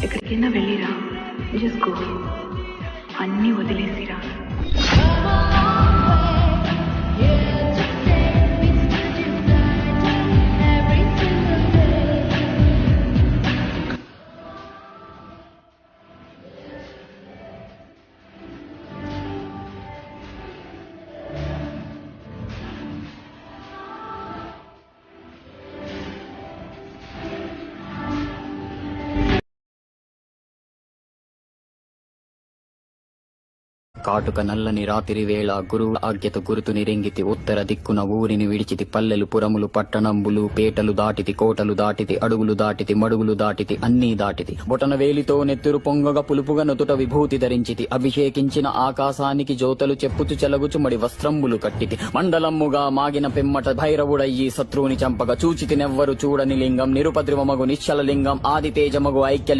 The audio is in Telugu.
ఎక్కడికైనా వెళ్ళిరా, జస్ట్ గో, అన్నీ వదిలేసిరా. కాటుక నల్లని రాత్రి వేళ గురువు ఆజ్ఞత గురుతుని రెంగితి ఉత్తర దిక్కున ఊరిని విడిచితి పల్లెలు పురములు పట్టణంబులు పేటలు దాటితి కోటలు దాటితి అడుగులు దాటితి మడుగులు దాటితి అన్నీ దాటితి బొటన వేలితో నెత్తురు పొంగగా పులుపుగా నుతుట విభూతి ధరించితి అభిషేకించిన ఆకాశానికి జ్యోతలు చెప్పుచు చెలగుచుమడి వస్త్రంబులు కట్టితి మండలమ్ముగా మాగిన పిమ్మట భైరవుడయ్యి శత్రువుని చంపగా చూచితినెవ్వరు చూడని లింగం నిరుపద్రివమగు నిశ్చల లింగం ఆది తేజమగు ఐక్య